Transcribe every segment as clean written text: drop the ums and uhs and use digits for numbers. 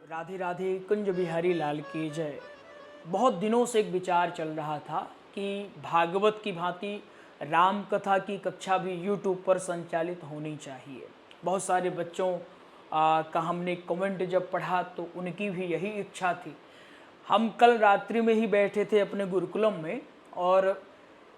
राधे राधे कुंज बिहारी लाल की जय। बहुत दिनों से एक विचार चल रहा था कि भागवत की भांति राम कथा की कक्षा भी यूट्यूब पर संचालित होनी चाहिए। बहुत सारे बच्चों का हमने कमेंट जब पढ़ा तो उनकी भी यही इच्छा थी। हम कल रात्रि में ही बैठे थे अपने गुरुकुलम में और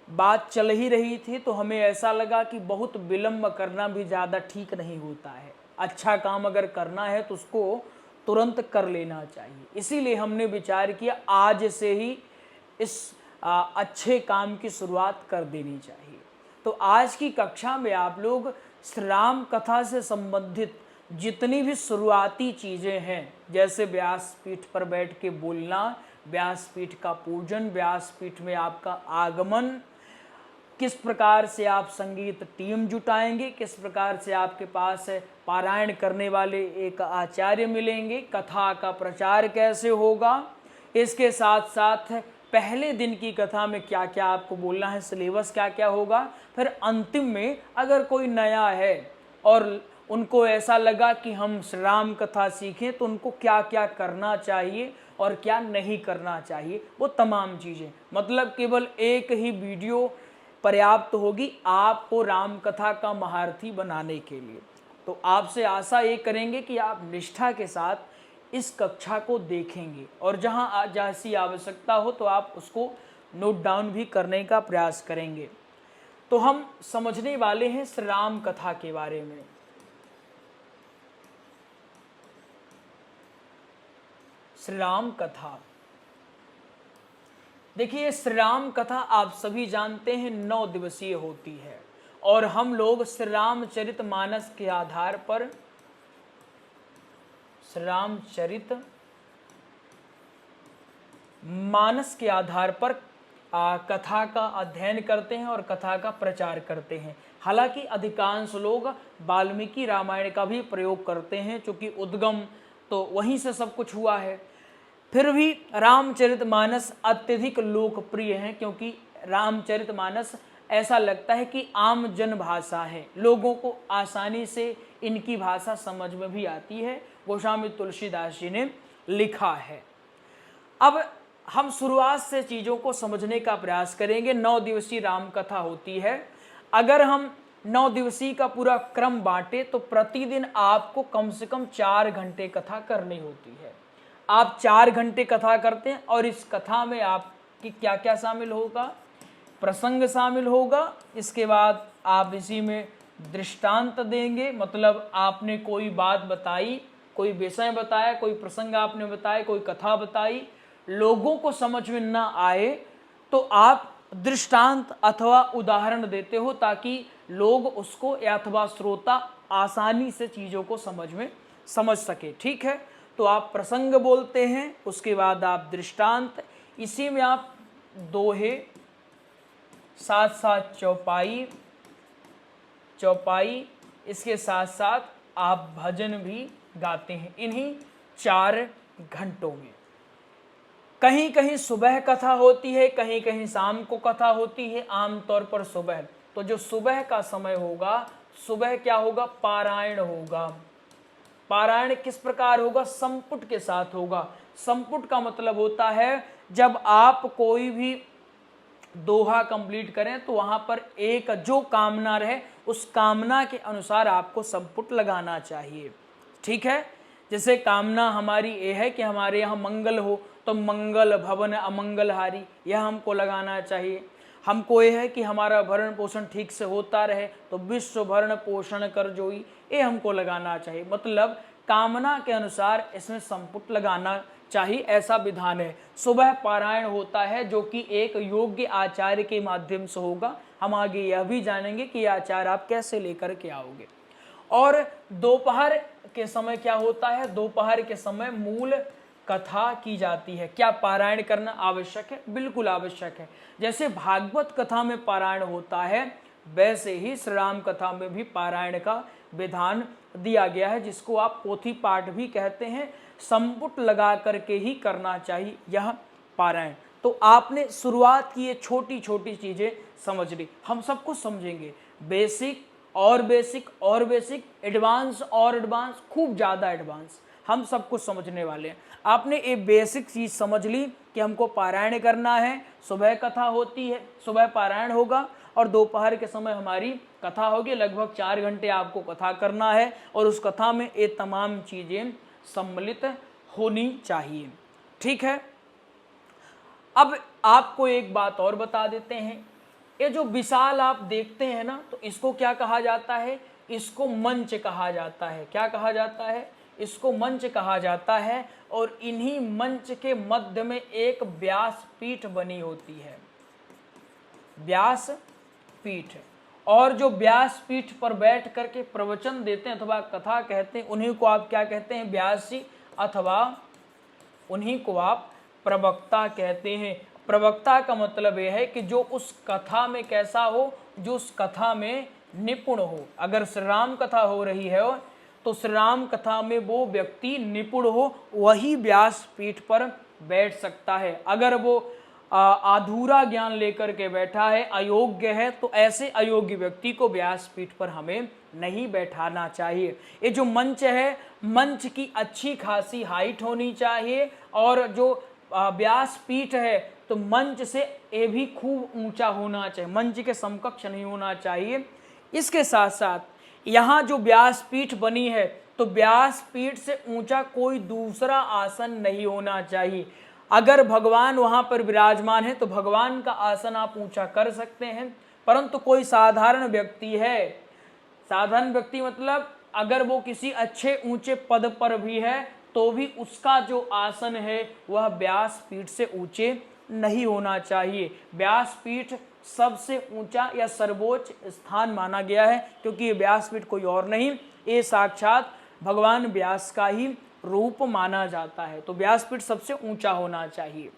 बात चल ही रही थी, तो हमें ऐसा लगा कि बहुत विलम्ब करना भी ज़्यादा ठीक नहीं होता है। अच्छा काम अगर करना है तो उसको तुरंत कर लेना चाहिए। इसीलिए हमने विचार किया आज से ही इस अच्छे काम की शुरुआत कर देनी चाहिए। तो आज की कक्षा में आप लोग श्री राम कथा से संबंधित जितनी भी शुरुआती चीज़ें हैं, जैसे व्यासपीठ पर बैठ के बोलना, व्यासपीठ का पूजन, व्यासपीठ में आपका आगमन, किस प्रकार से आप संगीत टीम जुटाएंगे, किस प्रकार से आपके पास पारायण करने वाले एक आचार्य मिलेंगे, कथा का प्रचार कैसे होगा, इसके साथ साथ पहले दिन की कथा में क्या क्या आपको बोलना है, सिलेबस क्या क्या होगा। फिर अंतिम में अगर कोई नया है और उनको ऐसा लगा कि हम श्री राम कथा सीखें तो उनको क्या क्या करना चाहिए और क्या नहीं करना चाहिए, वो तमाम चीज़ें, मतलब केवल एक ही वीडियो पर्याप्त होगी आपको राम कथा का महारथी बनाने के लिए। तो आपसे आशा ये करेंगे कि आप निष्ठा के साथ इस कक्षा को देखेंगे और जहाँ जैसी आवश्यकता हो तो आप उसको नोट डाउन भी करने का प्रयास करेंगे। तो हम समझने वाले हैं श्री राम कथा के बारे में। श्री राम कथा, देखिए श्री राम कथा आप सभी जानते हैं 9 दिवसीय होती है और हम लोग श्री रामचरित मानस के आधार पर श्री रामचरित मानस के आधार पर कथा का अध्ययन करते हैं और कथा का प्रचार करते हैं। हालांकि अधिकांश लोग वाल्मीकि रामायण का भी प्रयोग करते हैं, चूँकि उद्गम तो वहीं से सब कुछ हुआ है। फिर भी रामचरितमानस अत्यधिक लोकप्रिय है, क्योंकि रामचरितमानस ऐसा लगता है कि आम जन भाषा है, लोगों को आसानी से इनकी भाषा समझ में भी आती है। गोस्वामी तुलसीदास जी ने लिखा है। अब हम शुरुआत से चीज़ों को समझने का प्रयास करेंगे। 9 दिवसीय राम कथा होती है। अगर हम 9 दिवसीय का पूरा क्रम बांटे तो प्रतिदिन आपको कम से कम 4 घंटे कथा करनी होती है। आप 4 घंटे कथा करते हैं और इस कथा में आपकी क्या क्या शामिल होगा, प्रसंग शामिल होगा। इसके बाद आप इसी में दृष्टांत देंगे, मतलब आपने कोई बात बताई, कोई विषय बताया, कोई प्रसंग आपने बताया, कोई कथा बताई, लोगों को समझ में ना आए तो आप दृष्टांत अथवा उदाहरण देते हो ताकि लोग उसको अथवा श्रोता आसानी से चीज़ों को समझ सके। ठीक है, तो आप प्रसंग बोलते हैं, उसके बाद आप दृष्टांत, इसी में आप दोहे, साथ साथ चौपाई, इसके साथ साथ आप भजन भी गाते हैं इन्हीं 4 घंटों में। कहीं कहीं सुबह कथा होती है, कहीं कहीं शाम को कथा होती है, आमतौर पर सुबह। तो जो सुबह का समय होगा, सुबह क्या होगा, पारायण होगा। पारायण किस प्रकार होगा, संपुट के साथ होगा। संपुट का मतलब होता है जब आप कोई भी दोहा कंप्लीट करें तो वहां पर एक जो कामना रहे उस कामना के अनुसार आपको संपुट लगाना चाहिए। ठीक है, जैसे कामना हमारी ये है कि हमारे यहाँ मंगल हो तो मंगल भवन अमंगलहारी, यह हमको लगाना चाहिए। हमको ये है कि हमारा भरण पोषण ठीक से होता रहे तो विश्व भरण पोषण कर जोई, ये हमको लगाना चाहिए। मतलब कामना के अनुसार इसमें संपुट लगाना चाहिए, ऐसा विधान है। सुबह पारायण होता है जो कि एक योग्य आचार्य के माध्यम से होगा। हम आगे यह भी जानेंगे कि आचार आप कैसे लेकर के आओगे। और दोपहर के समय क्या होता है, दोपहर के समय मूल कथा की जाती है। क्या पारायण करना आवश्यक है? बिल्कुल आवश्यक है। जैसे भागवत कथा में पारायण होता है, वैसे ही श्री राम कथा में भी पारायण का विधान दिया गया है, जिसको आप पोथी पाठ भी कहते हैं। संपुट लगा करके ही करना चाहिए यह पारायण। तो आपने शुरुआत की ये छोटी छोटी चीज़ें समझ ली। हम सब कुछ समझेंगे, बेसिक और बेसिक और बेसिक, एडवांस और एडवांस, खूब ज़्यादा एडवांस। हम सब कुछ समझने वाले हैं। आपने एक बेसिक चीज़ समझ ली कि हमको पारायण करना है, सुबह कथा होती है, सुबह पारायण होगा और दोपहर के समय हमारी कथा होगी। लगभग 4 घंटे आपको कथा करना है और उस कथा में ये तमाम चीज़ें सम्मिलित होनी चाहिए। ठीक है, अब आपको एक बात और बता देते हैं। ये जो विशाल आप देखते हैं ना, तो इसको क्या कहा जाता है? इसको मंच कहा जाता है। क्या कहा जाता है? इसको मंच कहा जाता है। और इन्हीं मंच के मध्य में एक व्यासपीठ बनी होती है, व्यासपीठ। और जो व्यासपीठ पर बैठ करके प्रवचन देते हैं अथवा कथा कहते हैं, उन्हीं को आप क्या कहते हैं? व्यासी, अथवा उन्हीं को आप प्रवक्ता कहते हैं। प्रवक्ता का मतलब यह है कि जो उस कथा में कैसा हो, जो उस कथा में निपुण हो। अगर श्री राम कथा हो रही है तो श्री राम कथा में वो व्यक्ति निपुण हो, वही व्यासपीठ पर बैठ सकता है। अगर वो अधूरा ज्ञान लेकर के बैठा है, अयोग्य है, तो ऐसे अयोग्य व्यक्ति को व्यासपीठ पर हमें नहीं बैठाना चाहिए। ये जो मंच है, मंच की अच्छी खासी हाइट होनी चाहिए। और जो व्यासपीठ है तो मंच से ये भी खूब ऊंचा होना चाहिए, मंच के समकक्ष नहीं होना चाहिए। इसके साथ साथ यहाँ जो व्यासपीठ बनी है, तो व्यासपीठ से ऊंचा कोई दूसरा आसन नहीं होना चाहिए। अगर भगवान वहाँ पर विराजमान है तो भगवान का आसन आप ऊंचा कर सकते हैं, परंतु कोई साधारण व्यक्ति है, साधारण व्यक्ति मतलब अगर वो किसी अच्छे ऊंचे पद पर भी है तो भी उसका जो आसन है वह व्यासपीठ से ऊंचे नहीं होना चाहिए। व्यासपीठ सबसे ऊंचा या सर्वोच्च स्थान माना गया है, क्योंकि ये व्यासपीठ कोई और नहीं, ये साक्षात भगवान व्यास का ही रूप माना जाता है। तो व्यासपीठ सबसे ऊंचा होना चाहिए।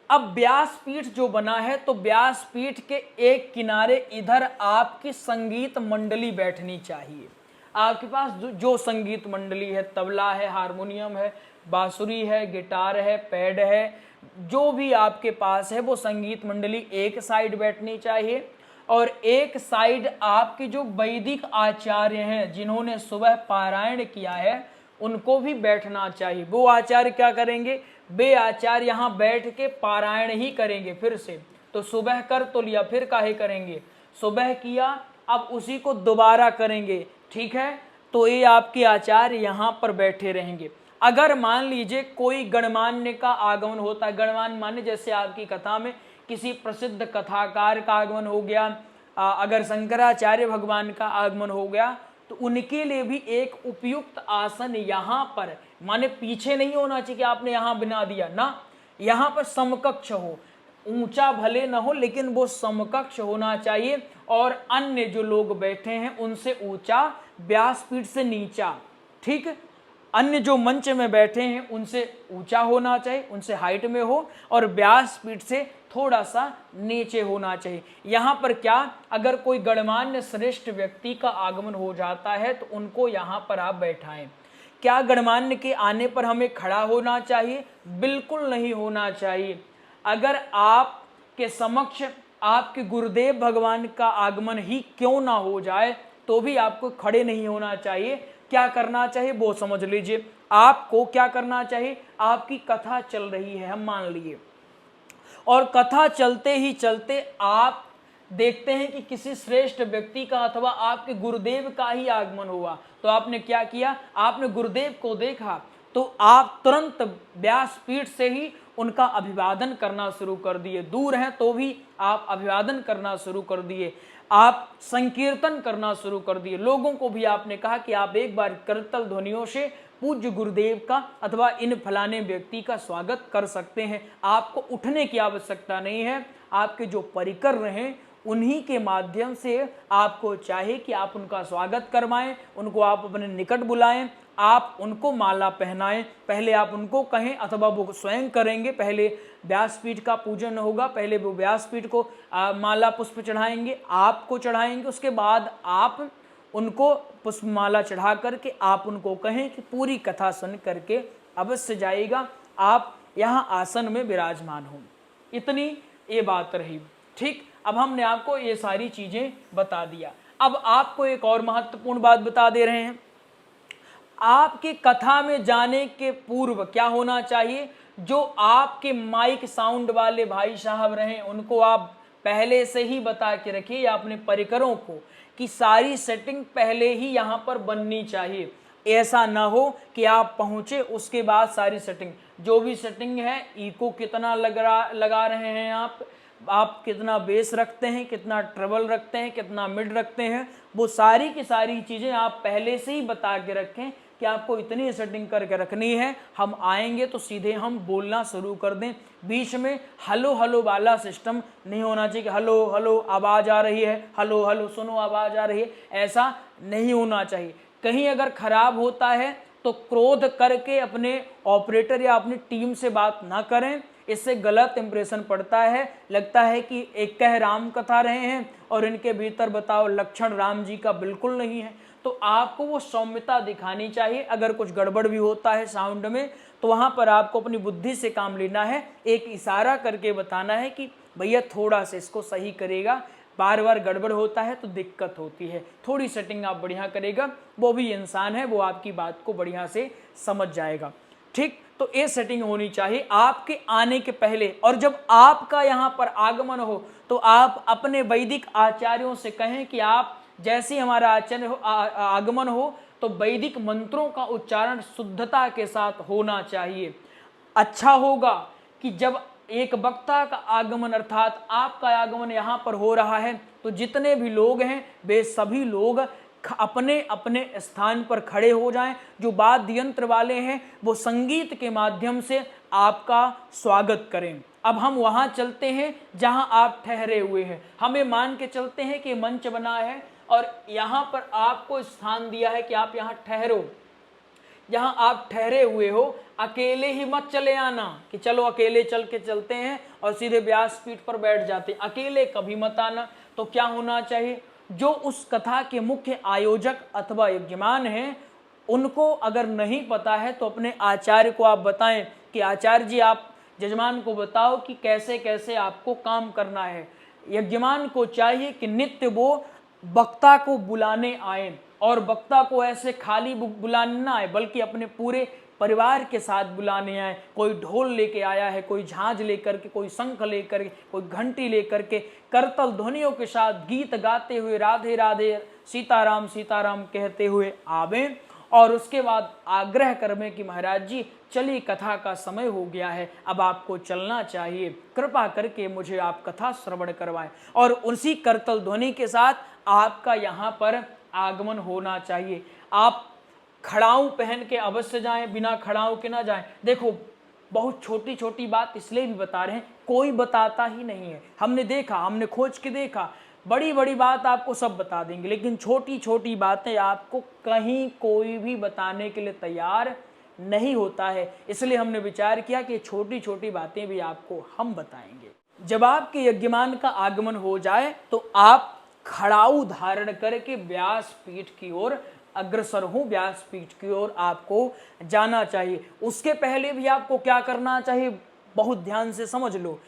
अब व्यासपीठ जो बना है, तो व्यासपीठ के एक किनारे इधर आपकी संगीत मंडली बैठनी चाहिए। आपके पास जो संगीत मंडली है, तबला है, हारमोनियम है, बांसुरी है, गिटार है, पैड है, जो भी आपके पास है वो संगीत मंडली एक साइड बैठनी चाहिए। और एक साइड आपके जो वैदिक आचार्य हैं, जिन्होंने सुबह पारायण किया है, उनको भी बैठना चाहिए। वो आचार्य क्या करेंगे? वे आचार्य यहाँ बैठ के पारायण ही करेंगे। फिर से तो सुबह कर तो लिया, फिर काहे करेंगे? सुबह किया, अब उसी को दोबारा करेंगे। ठीक है, तो ये आपके आचार्य यहाँ पर बैठे रहेंगे। अगर मान लीजिए कोई गणमान्य का आगमन होता है, गणमान्य माने जैसे आपकी कथा में किसी प्रसिद्ध कथाकार का आगमन हो गया, अगर शंकराचार्य भगवान का आगमन हो गया, तो उनके लिए भी एक उपयुक्त आसन यहाँ पर, माने पीछे नहीं होना चाहिए कि आपने यहाँ बना दिया ना, यहाँ पर समकक्ष हो, ऊंचा भले न हो लेकिन वो समकक्ष होना चाहिए। और अन्य जो लोग बैठे हैं उनसे ऊंचा, व्यासपीठ से नीचा। ठीक, अन्य जो मंच में बैठे हैं उनसे ऊंचा होना चाहिए, उनसे हाइट में हो, और व्यासपीठ से थोड़ा सा नीचे होना चाहिए। यहाँ पर क्या, अगर कोई गणमान्य श्रेष्ठ व्यक्ति का आगमन हो जाता है तो उनको यहाँ पर आप बैठाएं। क्या गणमान्य के आने पर हमें खड़ा होना चाहिए? बिल्कुल नहीं होना चाहिए। अगर आपके समक्ष आपके गुरुदेव भगवान का आगमन ही क्यों ना हो जाए तो भी आपको खड़े नहीं होना चाहिए। क्या करना चाहिए वो समझ लीजिए। आपको क्या करना चाहिए? आपकी कथा चल रही है, हम मान लिए, और कथा चलते ही चलते आप देखते हैं कि किसी श्रेष्ठ व्यक्ति का अथवा आपके गुरुदेव का ही आगमन हुआ, तो आपने क्या किया? आपने गुरुदेव को देखा तो आप तुरंत व्यासपीठ से ही उनका अभिवादन करना शुरू कर दिए। दूर हैं तो भी आप अभिवादन करना शुरू कर दिए, आप संकीर्तन करना शुरू कर दिए। लोगों को भी आपने कहा कि आप एक बार करतल ध्वनियों से पूज्य गुरुदेव का अथवा इन फलाने व्यक्ति का स्वागत कर सकते हैं। आपको उठने की आवश्यकता नहीं है। आपके जो परिकर रहें उन्हीं के माध्यम से आपको चाहिए कि आप उनका स्वागत करवाएं, उनको आप अपने निकट बुलाएं, आप उनको माला पहनाएं। पहले आप उनको कहें अथवा वो स्वयं करेंगे। पहले व्यासपीठ का पूजन होगा, पहले वो व्यासपीठ को माला पुष्प चढ़ाएंगे, आपको चढ़ाएंगे। उसके बाद आप उनको पुष्पमाला चढ़ा करके आप उनको कहें कि पूरी कथा सुन करके अवश्य जाइएगा, आप यहाँ आसन में विराजमान हो। इतनी ये बात रही। ठीक, अब हमने आपको ये सारी चीज़ें बता दिया। अब आपको एक और महत्वपूर्ण बात बता दे रहे हैं। आपकी कथा में जाने के पूर्व क्या होना चाहिए, जो आपके माइक साउंड वाले भाई साहब रहें उनको आप पहले से ही बता के रखिए, या अपने परिकरों को, कि सारी सेटिंग पहले ही यहाँ पर बननी चाहिए। ऐसा ना हो कि आप पहुँचे उसके बाद सारी सेटिंग, जो भी सेटिंग है, इको कितना लगा रहे हैं आप कितना बेस रखते हैं, कितना ट्रेबल रखते हैं, कितना मिड रखते हैं, वो सारी की सारी चीज़ें आप पहले से ही बता के रखें कि आपको इतनी सेटिंग करके रखनी है। हम आएंगे तो सीधे हम बोलना शुरू कर दें। बीच में हलो हलो वाला सिस्टम नहीं होना चाहिए कि हलो हलो आवाज़ आ रही है, हलो हलो सुनो आवाज़ आ रही है, ऐसा नहीं होना चाहिए। कहीं अगर खराब होता है तो क्रोध करके अपने ऑपरेटर या अपनी टीम से बात ना करें, इससे गलत इंप्रेशन पड़ता है। लगता है कि एक कह राम कथा रहे हैं और इनके भीतर बताओ लक्षण राम जी का बिल्कुल नहीं है। तो आपको वो सौम्यता दिखानी चाहिए। अगर कुछ गड़बड़ भी होता है साउंड में तो वहाँ पर आपको अपनी बुद्धि से काम लेना है, एक इशारा करके बताना है कि भैया थोड़ा सा इसको सही करेगा, बार बार गड़बड़ होता है तो दिक्कत होती है, थोड़ी सेटिंग आप बढ़िया करेगा। वो भी इंसान है, वो आपकी बात को बढ़िया से समझ जाएगा। ठीक, तो ये सेटिंग होनी चाहिए आपके आने के पहले। और जब आपका यहाँ पर आगमन हो तो आप अपने वैदिक आचार्यों से कहें कि आप जैसे हमारा आगमन हो तो वैदिक मंत्रों का उच्चारण शुद्धता के साथ होना चाहिए। अच्छा होगा कि जब एक वक्ता का आगमन अर्थात आपका आगमन यहाँ पर हो रहा है तो जितने भी लोग हैं वे सभी लोग अपने अपने स्थान पर खड़े हो जाएं। जो वाद्य यंत्र वाले हैं वो संगीत के माध्यम से आपका स्वागत करें। अब हम वहाँ चलते हैं जहाँ आप ठहरे हुए हैं। हमें मान के चलते हैं कि मंच बना है और यहाँ पर आपको स्थान दिया है कि आप यहाँ ठहरो। जहाँ आप ठहरे हुए हो अकेले ही मत चले आना कि चलो अकेले चल के चलते हैं और सीधे व्यासपीठ पर बैठ जाते, अकेले कभी मत आना। तो क्या होना चाहिए, जो उस कथा के मुख्य आयोजक अथवा यजमान हैं उनको अगर नहीं पता है तो अपने आचार्य को आप बताएं कि आचार्य जी आप यजमान को बताओ कि कैसे कैसे आपको काम करना है। यजमान को चाहिए कि नित्य वो वक्ता को बुलाने आए, और वक्ता को ऐसे खाली बुलाने ना आए बल्कि अपने पूरे परिवार के साथ बुलाने आए। कोई ढोल लेके आया है, कोई झांझ लेकर के, कोई शंख लेकर के, कोई घंटी लेकर के, करतल ध्वनियों के साथ गीत गाते हुए राधे राधे सीताराम सीताराम कहते हुए आवें। और उसके बाद आग्रह करें कि महाराज जी चलिए कथा का समय हो गया है, अब आपको चलना चाहिए, कृपा करके मुझे आप कथा श्रवण करवाएं। और उसी करतल ध्वनि के साथ आपका यहाँ पर आगमन होना चाहिए। आप खड़ाऊ पहन के अवश्य जाएं, बिना खड़ाऊ के ना जाएं। देखो बहुत छोटी छोटी बात इसलिए भी बता रहे हैं, कोई बताता ही नहीं है। हमने देखा, हमने खोज के देखा, बड़ी बड़ी बात आपको सब बता देंगे, लेकिन छोटी छोटी बातें आपको कहीं कोई भी बताने के लिए तैयार नहीं होता है। इसलिए हमने विचार किया कि छोटी छोटी बातें भी आपको हम बताएंगे। जब आपके यज्ञमान का आगमन हो जाए तो आप खड़ाऊ धारण करके व्यासपीठ की ओर अग्रसर हूं, व्यासपीठ की ओर आपको जाना चाहिए। उसके पहले भी आपको क्या करना चाहिए, बहुत ध्यान से समझ लो।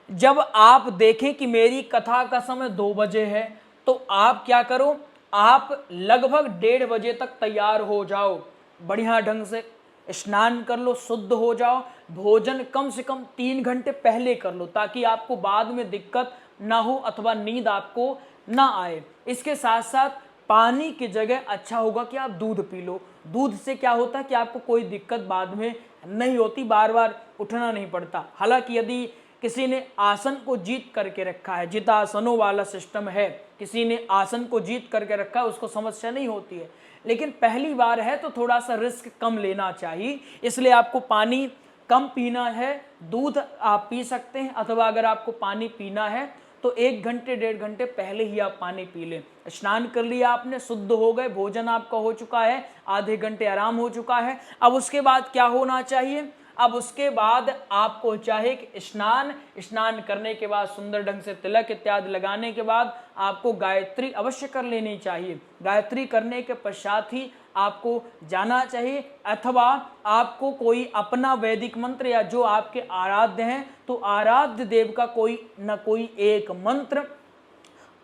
जब आप देखें कि मेरी कथा का समय 2 बजे है तो आप क्या करो, आप लगभग 1:30 बजे तक तैयार हो जाओ, बढ़िया ढंग से स्नान कर लो, शुद्ध हो जाओ, भोजन कम से कम 3 घंटे पहले कर लो ताकि आपको बाद में दिक्कत ना हो अथवा नींद आपको ना आए। इसके साथ साथ पानी की जगह अच्छा होगा कि आप दूध पी लो। दूध से क्या होता है कि आपको कोई दिक्कत बाद में नहीं होती, बार बार उठना नहीं पड़ता। हालांकि यदि किसी ने आसन को जीत करके रखा है, जितासनों वाला सिस्टम है, किसी ने आसन को जीत करके रखा है, उसको समस्या नहीं होती है। लेकिन पहली बार है तो थोड़ा सा रिस्क कम लेना चाहिए, इसलिए आपको पानी कम पीना है। दूध आप पी सकते हैं, अथवा अगर आपको पानी पीना है तो 1 घंटे 1.5 घंटे पहले ही आप पानी पी लें। स्नान कर लिया आपने, शुद्ध हो गए, भोजन आपका हो चुका है, आधे घंटे आराम हो चुका है। अब उसके बाद क्या होना चाहिए, अब उसके बाद आपको चाहे कि स्नान करने के बाद सुंदर ढंग से तिलक इत्यादि लगाने के बाद आपको गायत्री अवश्य कर लेनी चाहिए। गायत्री करने के पश्चात ही आपको जाना चाहिए, अथवा आपको कोई अपना वैदिक मंत्र या जो आपके आराध्य हैं तो आराध्य देव का कोई न कोई एक मंत्र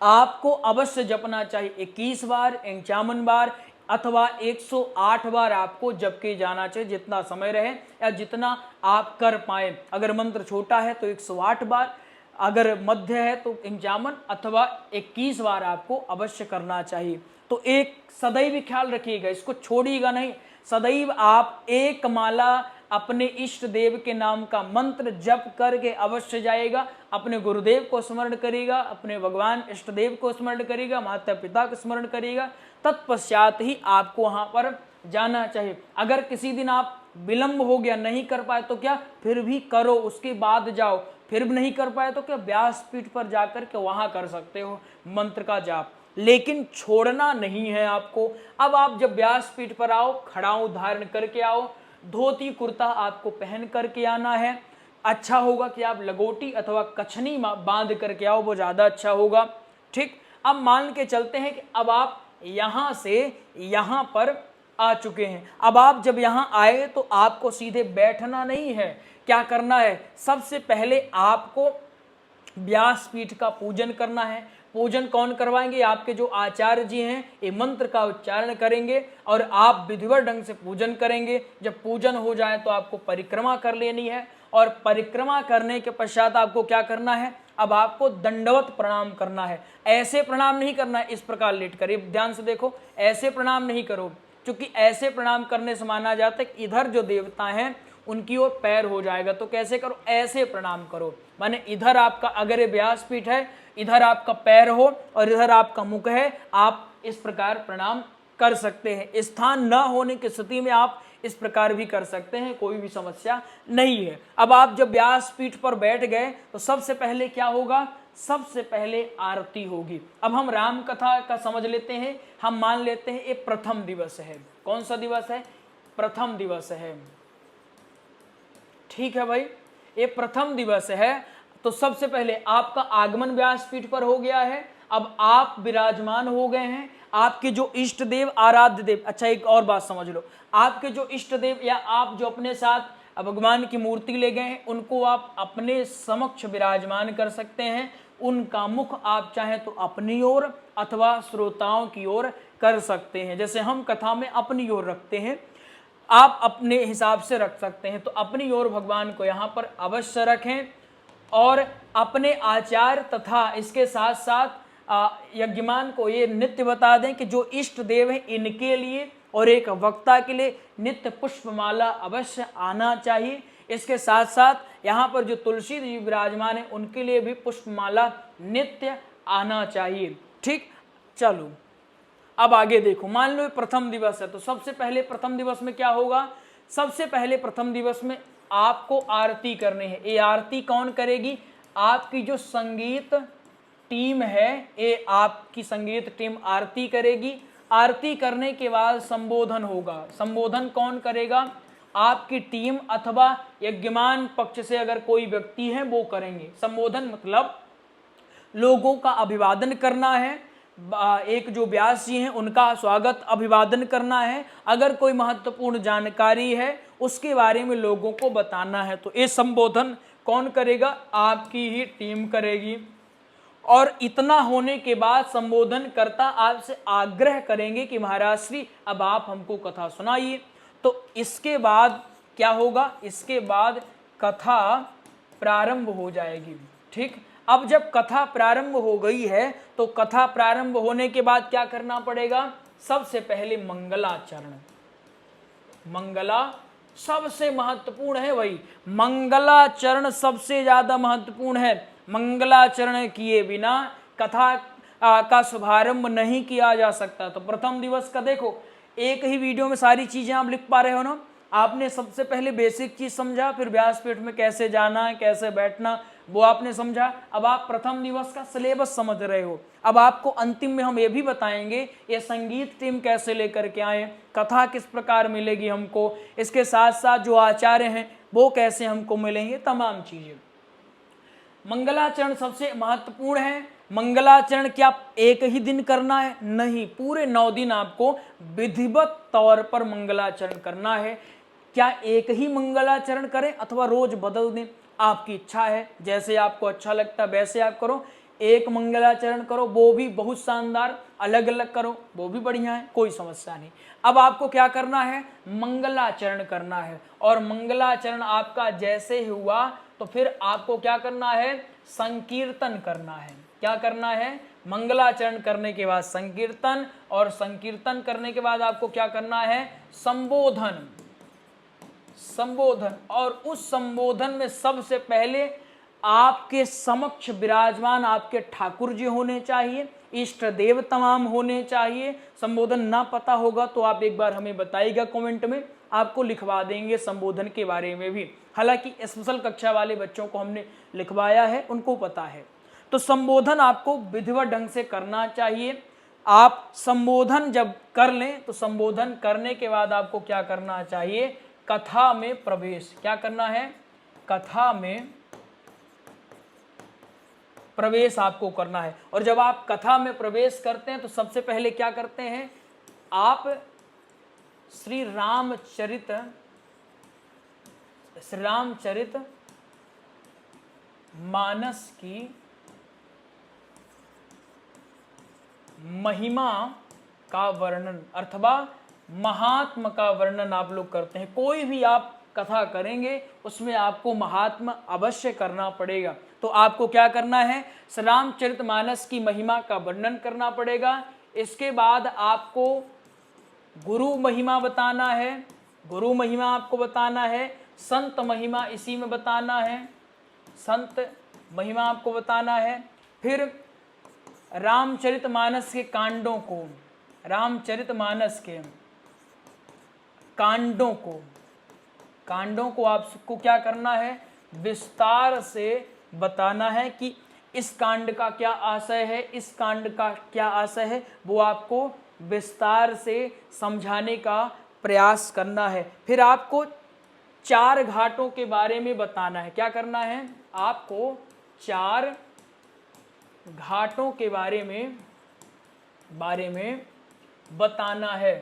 आपको अवश्य जपना चाहिए। 21 बार, 51 बार, अथवा 108 बार आपको जप के जाना चाहिए, जितना समय रहे या जितना आप कर पाए। अगर मंत्र छोटा है तो 108 बार, अगर मध्य है तो 51 अथवा 21 बार आपको अवश्य करना चाहिए। तो एक सदैव ख्याल रखिएगा, इसको छोड़िएगा नहीं। सदैव आप एक माला अपने इष्ट देव के नाम का मंत्र जप करके अवश्य जाएगा। अपने गुरुदेव को स्मरण करिएगा, अपने भगवान इष्ट देव को स्मरण करिएगा, माता पिता को स्मरण करिएगा, तत्पश्चात ही आपको वहां पर जाना चाहिए। अगर किसी दिन आप विलंब हो गया, नहीं कर पाए तो क्या, फिर भी करो, उसके बाद जाओ। फिर भी नहीं कर पाए तो क्या, व्यासपीठ पर जाकर के वहां कर सकते हो मंत्र का जाप, लेकिन छोड़ना नहीं है आपको। अब आप जब व्यासपीठ पर आओ, खड़ाऊ धारण करके आओ, धोती कुर्ता आपको पहन करके आना है। अच्छा होगा कि आप लगोटी अथवा कछनी बांध करके आओ, वो ज़्यादा अच्छा होगा। ठीक, अब मान के चलते हैं कि अब आप यहाँ से यहाँ पर आ चुके हैं। अब आप जब यहाँ आए तो आपको सीधे बैठना नहीं है, क्या करना है, सबसे पहले आपको व्यासपीठ का पूजन करना है। पूजन कौन करवाएंगे, आपके जो आचार्य जी हैं, ये मंत्र का उच्चारण करेंगे और आप विधिवत ढंग से पूजन करेंगे। जब पूजन हो जाए तो आपको परिक्रमा कर लेनी है, और परिक्रमा करने के पश्चात आपको क्या करना है, अब आपको दंडवत प्रणाम करना है। ऐसे प्रणाम नहीं करना है इस प्रकार लेट कर, ध्यान से देखो, ऐसे प्रणाम नहीं करो, क्योंकि ऐसे प्रणाम करने से माना जाता है कि इधर जो देवता हैं उनकी ओर पैर हो जाएगा। तो कैसे करो, ऐसे प्रणाम करो, माने इधर आपका, अगर ये व्यासपीठ है, इधर आपका पैर हो और इधर आपका मुख है, आप इस प्रकार प्रणाम कर सकते हैं। स्थान न होने की स्थिति में आप इस प्रकार भी कर सकते हैं, कोई भी समस्या नहीं है। अब आप जब व्यासपीठ पर बैठ गए तो सबसे पहले क्या होगा, सबसे पहले आरती होगी। अब हम राम कथा का समझ लेते हैं। हम मान लेते हैं ये प्रथम दिवस है। कौन सा दिवस है, प्रथम दिवस है, ठीक है भाई, ये प्रथम दिवस है। तो सबसे पहले आपका आगमन व्यासपीठ पर हो गया है। अब आप विराजमान हो गए हैं। आपके जो इष्ट देव, आराध्य देव, अच्छा एक और बात समझ लो, आपके जो इष्ट देव या आप जो अपने साथ भगवान की मूर्ति ले गए हैं, उनको आप अपने समक्ष विराजमान कर सकते हैं। उनका मुख आप चाहें तो अपनी ओर अथवा श्रोताओं की ओर कर सकते हैं। जैसे हम कथा में अपनी ओर रखते हैं, आप अपने हिसाब से रख सकते हैं। तो अपनी ओर भगवान को यहाँ पर अवश्य रखें, और अपने आचार तथा इसके साथ साथ यज्ञमान को ये नित्य बता दें कि जो इष्ट देव हैं इनके लिए और एक वक्ता के लिए नित्य पुष्पमाला अवश्य आना चाहिए। इसके साथ साथ यहाँ पर जो तुलसी जी विराजमान है उनके लिए भी पुष्पमाला नित्य आना चाहिए। ठीक, चलो अब आगे देखो। मान लो प्रथम दिवस है, तो सबसे पहले प्रथम दिवस में क्या होगा, सबसे पहले प्रथम दिवस में आपको आरती करनी है। ये आरती कौन करेगी, आपकी जो संगीत टीम है, ये आपकी संगीत टीम आरती करेगी। आरती करने के बाद संबोधन होगा। संबोधन कौन करेगा, आपकी टीम अथवा यज्ञमान पक्ष से अगर कोई व्यक्ति है वो करेंगे। संबोधन मतलब लोगों का अभिवादन करना है, एक जो व्यास जी हैं उनका स्वागत अभिवादन करना है। अगर कोई महत्वपूर्ण जानकारी है उसके बारे में लोगों को बताना है, तो ये संबोधन कौन करेगा, आपकी ही टीम करेगी। और इतना होने के बाद संबोधन करता आपसे आग्रह करेंगे कि महाराज श्री अब आप हमको कथा सुनाइए। तो इसके बाद क्या होगा, इसके बाद कथा प्रारंभ हो जाएगी। ठीक, अब जब कथा प्रारंभ हो गई है तो कथा प्रारंभ होने के बाद क्या करना पड़ेगा, सबसे पहले मंगलाचरण। मंगला सबसे महत्वपूर्ण है भाई, मंगलाचरण सबसे ज्यादा महत्वपूर्ण है। मंगलाचरण किए बिना कथा का शुभारंभ नहीं किया जा सकता। तो प्रथम दिवस का देखो, एक ही वीडियो में सारी चीजें आप लिख पा रहे हो ना। आपने सबसे पहले बेसिक चीज समझा, फिर व्यासपीठ में कैसे जाना है, कैसे बैठना, वो आपने समझा। अब आप प्रथम दिवस का सिलेबस समझ रहे हो। अब आपको अंतिम में हम ये भी बताएंगे ये संगीत टीम कैसे लेकर के आए, कथा किस प्रकार मिलेगी हमको, इसके साथ साथ जो आचार्य हैं वो कैसे हमको मिलेंगे, तमाम चीजें। मंगलाचरण सबसे महत्वपूर्ण है। मंगलाचरण क्या एक ही दिन करना है, नहीं, पूरे 9 दिन आपको विधिवत तौर पर मंगलाचरण करना है। क्या एक ही मंगलाचरण करें अथवा रोज बदल दें, आपकी इच्छा है, जैसे आपको अच्छा लगता है वैसे आप करो। एक मंगलाचरण करो वो भी बहुत शानदार, अलग अलग करो वो भी बढ़िया है, कोई समस्या नहीं। अब आपको क्या करना है, मंगलाचरण करना है। और मंगलाचरण आपका जैसे ही हुआ तो फिर आपको क्या करना है, संकीर्तन करना है। क्या करना है, मंगलाचरण करने के बाद संकीर्तन, और संकीर्तन करने के बाद आपको क्या करना है, संबोधन। संबोधन, और उस संबोधन में सबसे पहले आपके समक्ष विराजमान आपके ठाकुर जी होने चाहिए, इष्ट देव तमाम होने चाहिए। संबोधन ना पता होगा तो आप एक बार हमें बताइएगा कमेंट में, आपको लिखवा देंगे संबोधन के बारे में भी। हालांकि स्पेशल कक्षा वाले बच्चों को हमने लिखवाया है, उनको पता है। तो संबोधन आपको विधिवत ढंग से करना चाहिए। आप संबोधन जब कर लें तो संबोधन करने के बाद आपको क्या करना चाहिए, कथा में प्रवेश। क्या करना है, कथा में प्रवेश आपको करना है। और जब आप कथा में प्रवेश करते हैं तो सबसे पहले क्या करते हैं, आप श्री रामचरित मानस की महिमा का वर्णन अथवा महात्म का वर्णन आप लोग करते हैं। कोई भी आप कथा करेंगे उसमें आपको महात्मा अवश्य करना पड़ेगा। तो आपको क्या करना है, रामचरितमानस की महिमा का वर्णन करना पड़ेगा। इसके बाद आपको गुरु महिमा बताना है, गुरु महिमा आपको बताना है, संत महिमा इसी में बताना है, संत महिमा आपको बताना है। फिर रामचरितमानस के कांडों को, रामचरितमानस के कांडों को आपको क्या करना है, विस्तार से बताना है कि इस कांड का क्या आशय है, इस कांड का क्या आशय है, वो आपको विस्तार से समझाने का प्रयास करना है। फिर आपको 4 घाटों के बारे में बताना है। क्या करना है, आपको 4 घाटों के बारे में बताना है।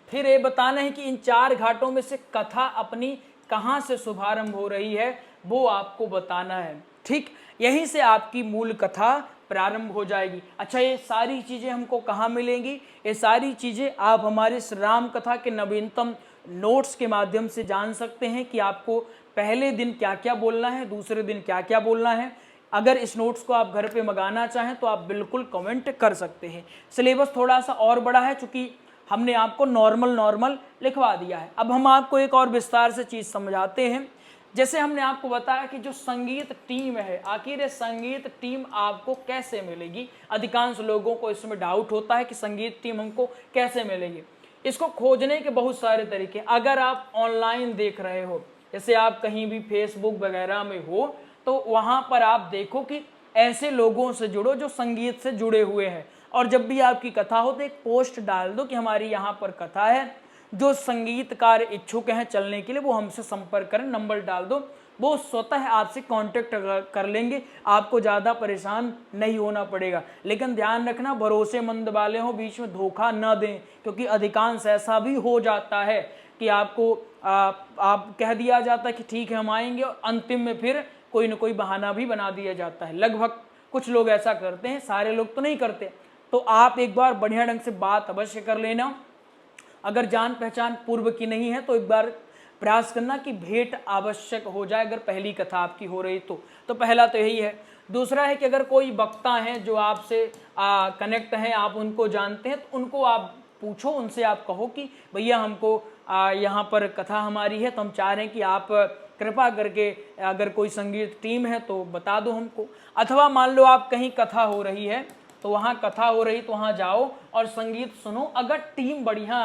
फिर ये बताना है कि इन 4 घाटों में से कथा अपनी कहाँ से शुभारंभ हो रही है वो आपको बताना है। ठीक, यहीं से आपकी मूल कथा प्रारंभ हो जाएगी। अच्छा, ये सारी चीज़ें हमको कहाँ मिलेंगी, ये सारी चीज़ें आप हमारे इस राम कथा के नवीनतम नोट्स के माध्यम से जान सकते हैं कि आपको पहले दिन क्या क्या बोलना है, दूसरे दिन क्या क्या बोलना है। अगर इस नोट्स को आप घर पे मंगाना चाहें तो आप बिल्कुल कमेंट कर सकते हैं। सिलेबस थोड़ा सा और बड़ा है चूँकि हमने आपको नॉर्मल लिखवा दिया है। अब हम आपको एक और विस्तार से चीज़ समझाते हैं। जैसे हमने आपको बताया कि जो संगीत टीम है, आखिर ये संगीत टीम आपको कैसे मिलेगी। अधिकांश लोगों को इसमें डाउट होता है कि संगीत टीम हमको कैसे मिलेगी। इसको खोजने के बहुत सारे तरीके। अगर आप ऑनलाइन देख रहे हो, जैसे आप कहीं भी फेसबुक वगैरह में हो, तो वहाँ पर आप देखो कि ऐसे लोगों से जुड़ो जो संगीत से जुड़े हुए हैं। और जब भी आपकी कथा हो तो एक पोस्ट डाल दो कि हमारी यहाँ पर कथा है, जो संगीतकार इच्छुक हैं चलने के लिए वो हमसे संपर्क करें, नंबर डाल दो, वो स्वतः आपसे कांटेक्ट कर लेंगे। आपको ज़्यादा परेशान नहीं होना पड़ेगा। लेकिन ध्यान रखना, भरोसेमंद वाले हो, बीच में धोखा न दें, क्योंकि अधिकांश ऐसा भी हो जाता है कि आपको आप कह दिया जाता है कि ठीक है हम आएंगे, और अंतिम में फिर कोई न कोई बहाना भी बना दिया जाता है। लगभग कुछ लोग ऐसा करते हैं, सारे लोग तो नहीं करते। तो आप एक बार बढ़िया ढंग से बात अवश्य कर लेना। अगर जान पहचान पूर्व की नहीं है तो एक बार प्रयास करना कि भेंट आवश्यक हो जाए, अगर पहली कथा आपकी हो रही तो पहला तो यही है। दूसरा है कि अगर कोई वक्ता हैं जो आपसे कनेक्ट हैं, आप उनको जानते हैं, तो उनको आप पूछो, उनसे आप कहो कि भैया हमको यहाँ पर कथा हमारी है, तो हम चाह रहे हैं कि आप कृपा करके अगर कोई संगीत टीम है तो बता दो हमको। अथवा मान लो आप कहीं कथा हो रही है, तो वहाँ कथा हो रही तो वहाँ जाओ और संगीत सुनो। अगर टीम बढ़िया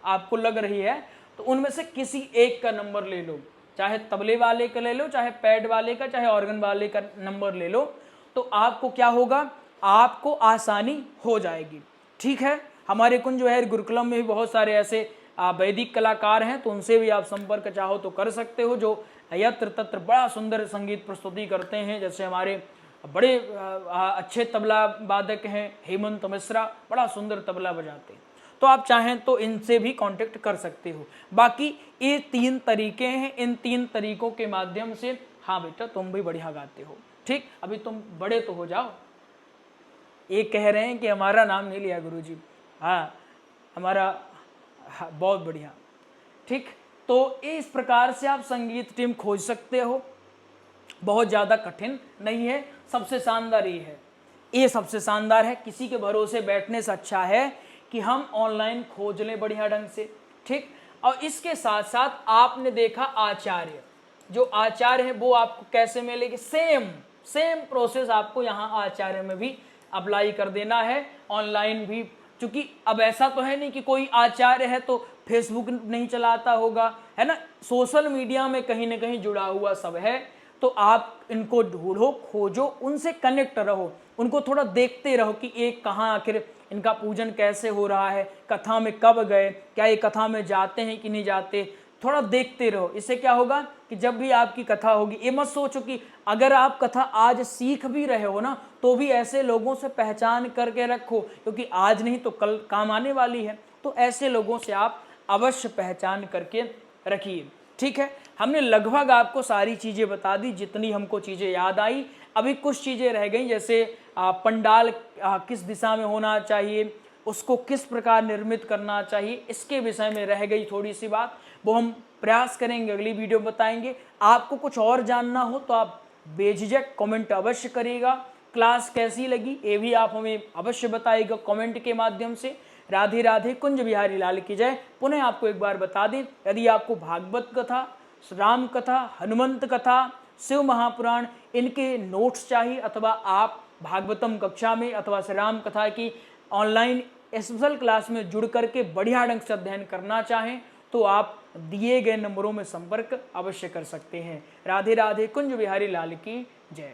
आपको लग रही है तो उनमें से किसी एक का नंबर ले लो, चाहे तबले वाले का ले लो, चाहे पैड वाले का, चाहे ऑर्गन वाले का नंबर ले लो, तो आपको क्या होगा, आपको आसानी हो जाएगी। ठीक है, हमारे कुंज विहार गुरुकुलम में भी बहुत सारे ऐसे वैदिक कलाकार हैं, तो उनसे भी आप संपर्क चाहो तो कर सकते हो, जो यत्र तत्र बड़ा सुंदर संगीत प्रस्तुति करते हैं। जैसे हमारे बड़े अच्छे तबला वादक हैं हेमंत मिश्रा, बड़ा सुंदर तबला बजाते हैं, तो आप चाहें तो इनसे भी कांटेक्ट कर सकते हो। बाकी ये 3 तरीके हैं, इन 3 तरीकों के माध्यम से, हाँ बेटा तुम भी बढ़िया गाते हो। ठीक, अभी तुम बड़े तो हो जाओ। एक कह रहे हैं कि हमारा नाम नहीं लिया गुरुजी, हाँ हमारा, हाँ बहुत बढ़िया, ठीक। तो इस प्रकार से आप संगीत टीम खोज सकते हो, बहुत ज़्यादा कठिन नहीं है, सबसे शानदार ये है, ये सबसे शानदार है। किसी के भरोसे बैठने से अच्छा है कि हम ऑनलाइन खोज लें बढ़िया ढंग से, ठीक। और इसके साथ साथ आपने देखा आचार्य, जो आचार्य है वो आपको कैसे मिलेगी, सेम प्रोसेस आपको यहाँ आचार्य में भी अप्लाई कर देना है, ऑनलाइन भी। क्योंकि अब ऐसा तो है नहीं कि कोई आचार्य है तो फेसबुक नहीं चलाता होगा, है ना, सोशल मीडिया में कहीं ना कहीं जुड़ा हुआ सब है। तो आप इनको ढूंढो, खोजो, उनसे कनेक्ट रहो, उनको थोड़ा देखते रहो कि एक कहाँ आखिर इनका पूजन कैसे हो रहा है, कथा में कब गए, क्या ये कथा में जाते हैं कि नहीं जाते, थोड़ा देखते रहो। इससे क्या होगा कि जब भी आपकी कथा होगी, ये मत सोचो कि अगर आप कथा आज सीख भी रहे हो ना, तो भी ऐसे लोगों से पहचान करके रखो, क्योंकि आज नहीं तो कल काम आने वाली है। तो ऐसे लोगों से आप अवश्य पहचान करके रखिए, ठीक है। हमने लगभग आपको सारी चीज़ें बता दी, जितनी हमको चीज़ें याद आई। अभी कुछ चीज़ें रह गई, जैसे पंडाल किस दिशा में होना चाहिए, उसको किस प्रकार निर्मित करना चाहिए, इसके विषय में रह गई थोड़ी सी बात, वो हम प्रयास करेंगे, अगली वीडियो बताएंगे। आपको कुछ और जानना हो तो आप बेझिझक कमेंट अवश्य करिएगा। क्लास कैसी लगी ये भी आप हमें अवश्य बताइएगा कमेंट के माध्यम से। राधे राधे, कुंज बिहारी लाल की जय। पुनः आपको एक बार बता दें, यदि आपको भागवत कथा, राम कथा, हनुमंत कथा, शिव महापुराण, इनके नोट्स चाहिए, अथवा आप भागवतम कक्षा में अथवा श्री राम कथा की ऑनलाइन स्पेशल क्लास में जुड़ करके बढ़िया ढंग से अध्ययन करना चाहें, तो आप दिए गए नंबरों में संपर्क अवश्य कर सकते हैं। राधे राधे, कुंज बिहारी लाल की जय।